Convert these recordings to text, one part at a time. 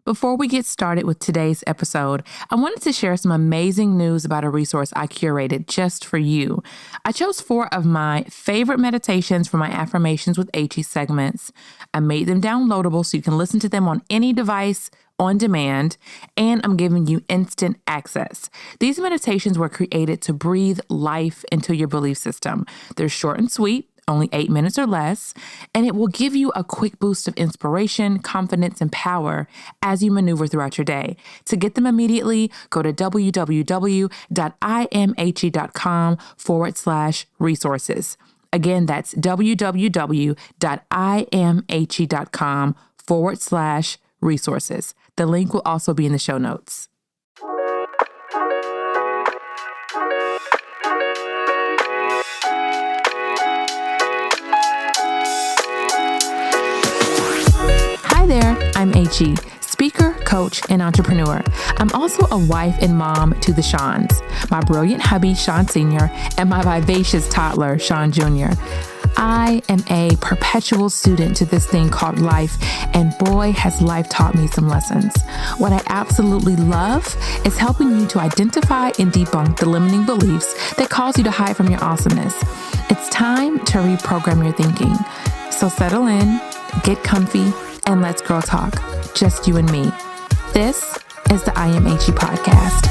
Before we get started with today's episode, I wanted to share some amazing news about a resource I curated just for you. I chose 4 of my favorite meditations for my Affirmations with Achie segments. I made them downloadable so you can listen to them on any device on demand, and I'm giving you instant access. These meditations were created to breathe life into your belief system. They're short and sweet, only 8 minutes or less, and it will give you a quick boost of inspiration, confidence, and power as you maneuver throughout your day. To get them immediately, go to www.imachie.com/resources. Again, that's www.imachie.com/resources. The link will also be in the show notes. Hi there, I'm Achie, speaker, coach, and entrepreneur. I'm also a wife and mom to the Seans, my brilliant hubby, Sean Sr., and my vivacious toddler, Sean Jr. I am a perpetual student to this thing called life, and boy, has life taught me some lessons. What I absolutely love is helping you to identify and debunk the limiting beliefs that cause you to hide from your awesomeness. It's time to reprogram your thinking. So settle in, get comfy, and let's girl talk. Just you and me. This is the I Am Achie podcast.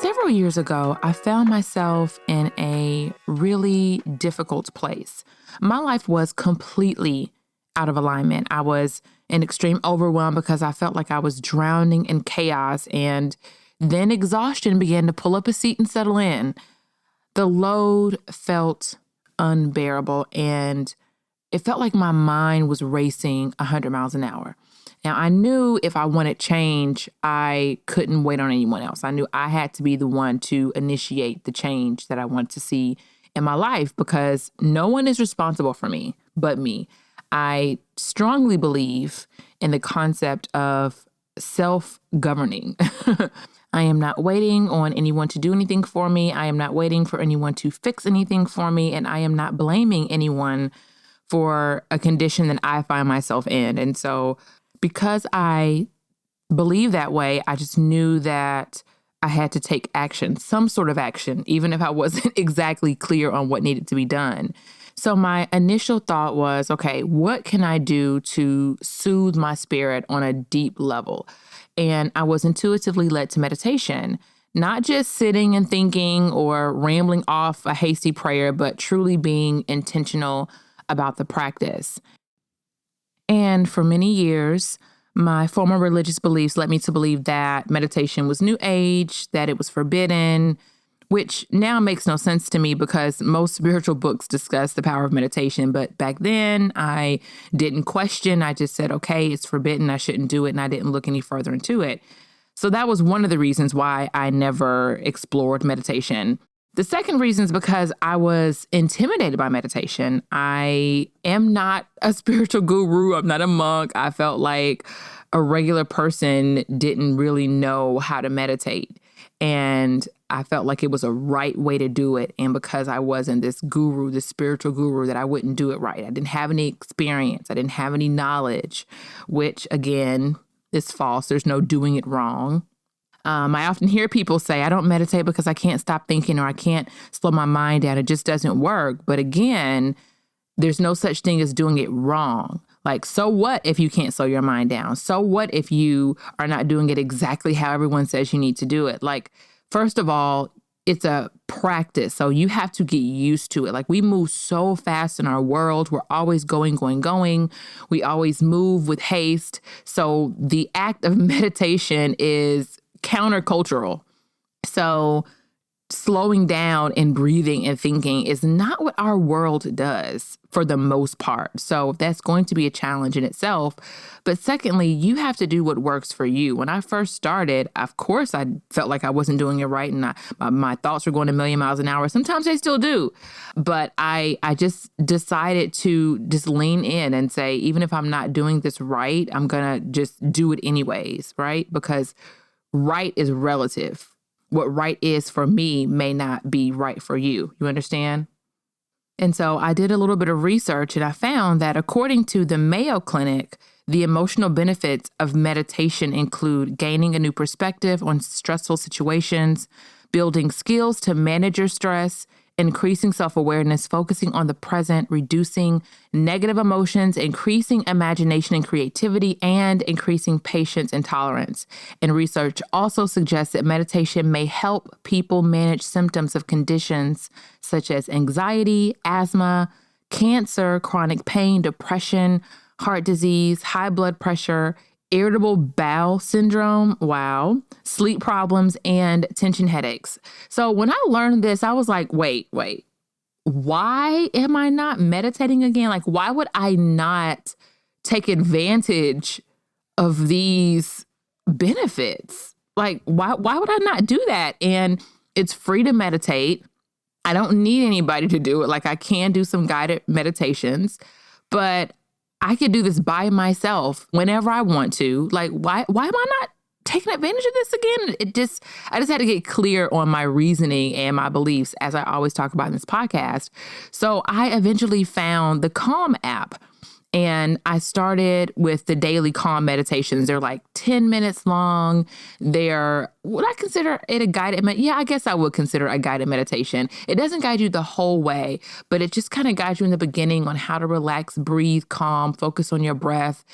Several years ago, I found myself in a really difficult place. My life was completely out of alignment. I was in extreme overwhelm because I felt like I was drowning in chaos, and then exhaustion began to pull up a seat and settle in. The load felt unbearable, and it felt like my mind was racing 100 miles an hour. Now, I knew if I wanted change, I couldn't wait on anyone else. I knew I had to be the one to initiate the change that I wanted to see in my life because no one is responsible for me but me. I strongly believe in the concept of self-governing. I am not waiting on anyone to do anything for me. I am not waiting for anyone to fix anything for me. And I am not blaming anyone for a condition that I find myself in. And so because I believe that way, I just knew that I had to take action, some sort of action, even if I wasn't exactly clear on what needed to be done. So my initial thought was, okay, what can I do to soothe my spirit on a deep level? And I was intuitively led to meditation, not just sitting and thinking or rambling off a hasty prayer, but truly being intentional about the practice. And for many years, my former religious beliefs led me to believe that meditation was new age, that it was forbidden, which now makes no sense to me because most spiritual books discuss the power of meditation. But back then, I didn't question. I just said, okay, it's forbidden. I shouldn't do it. And I didn't look any further into it. So that was one of the reasons why I never explored meditation. The second reason is because I was intimidated by meditation. I am not a spiritual guru. I'm not a monk. I felt like a regular person didn't really know how to meditate. And I felt like it was a right way to do it. And because I wasn't this guru, this spiritual guru, that I wouldn't do it right. I didn't have any experience. I didn't have any knowledge, which again is false. There's no doing it wrong. I often hear people say, I don't meditate because I can't stop thinking or I can't slow my mind down. It just doesn't work. But again, there's no such thing as doing it wrong. Like, so what if you can't slow your mind down? So what if you are not doing it exactly how everyone says you need to do it? Like, first of all, it's a practice. So you have to get used to it. Like, we move so fast in our world. We're always going. We always move with haste. So the act of meditation is countercultural. So slowing down and breathing and thinking is not what our world does for the most part. So that's going to be a challenge in itself. But secondly, you have to do what works for you. When I first started, of course, I felt like I wasn't doing it right. And my thoughts were going a million miles an hour. Sometimes they still do. But I just decided to just lean in and say, even if I'm not doing this right, I'm going to just do it anyways, right? Because right is relative. What right is for me may not be right for you. You understand? And so I did a little bit of research and I found that according to the Mayo Clinic, the emotional benefits of meditation include gaining a new perspective on stressful situations, building skills to manage your stress, increasing self-awareness, focusing on the present, reducing negative emotions, increasing imagination and creativity, and increasing patience and tolerance. And research also suggests that meditation may help people manage symptoms of conditions such as anxiety, asthma, cancer, chronic pain, depression, heart disease, high blood pressure, irritable bowel syndrome, sleep problems, and tension headaches. So when I learned this, I was like, wait, why am I not meditating again? Like, why would I not take advantage of these benefits? Like, why would I not do that? And it's free to meditate. I don't need anybody to do it. Like, I can do some guided meditations, but I could do this by myself whenever I want to. Like, why am I not taking advantage of this again? I just had to get clear on my reasoning and my beliefs, as I always talk about in this podcast. So I eventually found the Calm app. And I started with the daily Calm meditations. They're like 10 minutes long. Would I consider it a guided Yeah, I guess I would consider it a guided meditation. It doesn't guide you the whole way, but it just kind of guides you in the beginning on how to relax, breathe, calm, focus on your breath.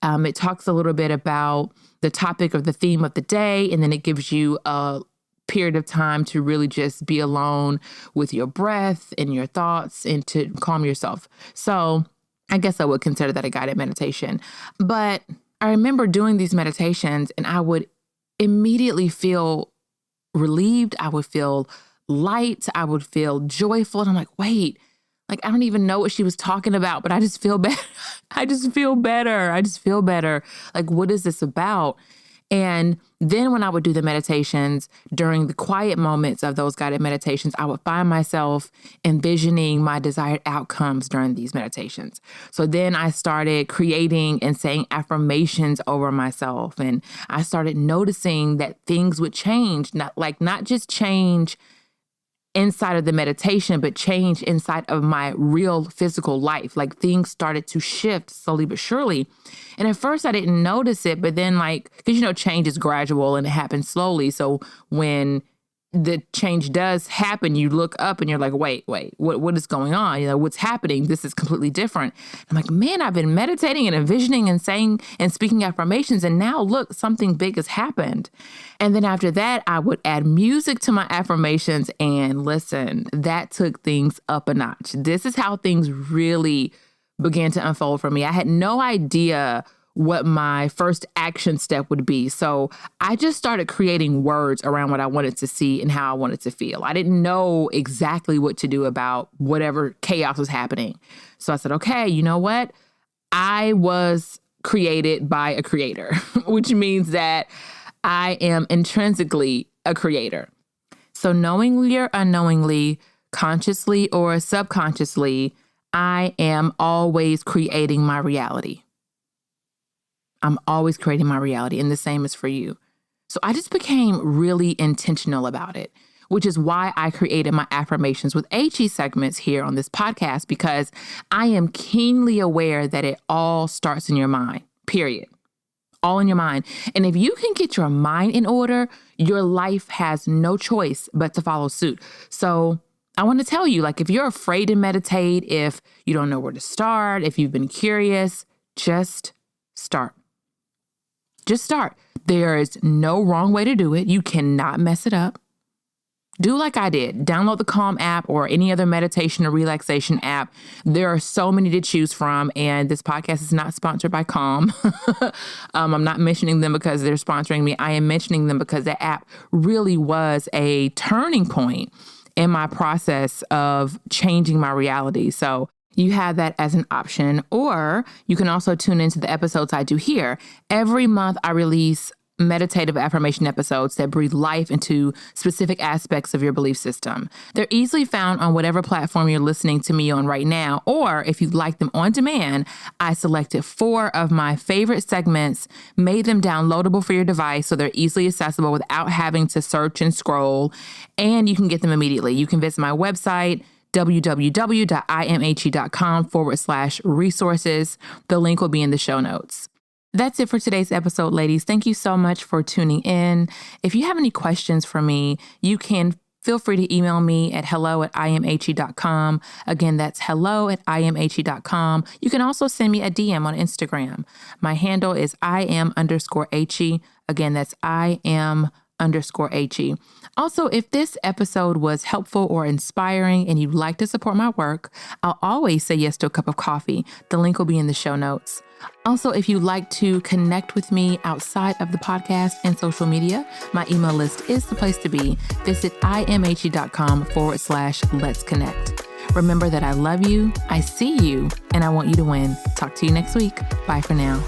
It talks a little bit about the topic of the theme of the day, and then it gives you a period of time to really just be alone with your breath and your thoughts and to calm yourself. So I guess I would consider that a guided meditation. But I remember doing these meditations and I would immediately feel relieved. I would feel light. I would feel joyful. And I'm like, wait, like, I don't even know what she was talking about, but I just feel better. I just feel better. Like, what is this about? And then when I would do the meditations during the quiet moments of those guided meditations, I would find myself envisioning my desired outcomes during these meditations. So then I started creating and saying affirmations over myself. And I started noticing that things would change, not just change inside of the meditation, but change inside of my real physical life. Like, things started to shift slowly but surely. And at first I didn't notice it, but then because change is gradual and it happens slowly. So when the change does happen, you look up and you're like, wait, what is going on? What's happening? This is completely different. I'm like, man, I've been meditating and envisioning and saying and speaking affirmations. And now look, something big has happened. And then after that, I would add music to my affirmations, and listen, that took things up a notch. This is how things really began to unfold for me. I had no idea what my first action step would be. So I just started creating words around what I wanted to see and how I wanted to feel. I didn't know exactly what to do about whatever chaos was happening. So I said, okay, you know what? I was created by a creator, which means that I am intrinsically a creator. So knowingly or unknowingly, consciously or subconsciously, I am always creating my reality. I'm always creating my reality, and the same is for you. So I just became really intentional about it, which is why I created my affirmations with Achie segments here on this podcast, because I am keenly aware that it all starts in your mind, period. All in your mind. And if you can get your mind in order, your life has no choice but to follow suit. So I want to tell you, if you're afraid to meditate, if you don't know where to start, if you've been curious, just start. Just start. There is no wrong way to do it. You cannot mess it up. Do like I did. Download the Calm app or any other meditation or relaxation app. There are so many to choose from, and this podcast is not sponsored by Calm. I'm not mentioning them because they're sponsoring me. I am mentioning them because that app really was a turning point in my process of changing my reality. So you have that as an option, or you can also tune into the episodes I do here. Every month I release meditative affirmation episodes that breathe life into specific aspects of your belief system. They're easily found on whatever platform you're listening to me on right now, or if you'd like them on demand, I selected 4 of my favorite segments, made them downloadable for your device so they're easily accessible without having to search and scroll, and you can get them immediately. You can visit my website, www.imhe.com/resources. The link will be in the show notes. That's it for today's episode, ladies. Thank you so much for tuning in. If you have any questions for me, you can feel free to email me at hello@imhe.com. Again, that's hello@imhe.com. You can also send me a DM on Instagram. My handle is IM_Achie. Again, that's IM_Achie. Also, if this episode was helpful or inspiring and you'd like to support my work, I'll always say yes to a cup of coffee. The link will be in the show notes. Also, if you'd like to connect with me outside of the podcast and social media, my email list is the place to be. Visit imhe.com/let's connect. Remember that I love you, I see you, and I want you to win. Talk to you next week. Bye for now.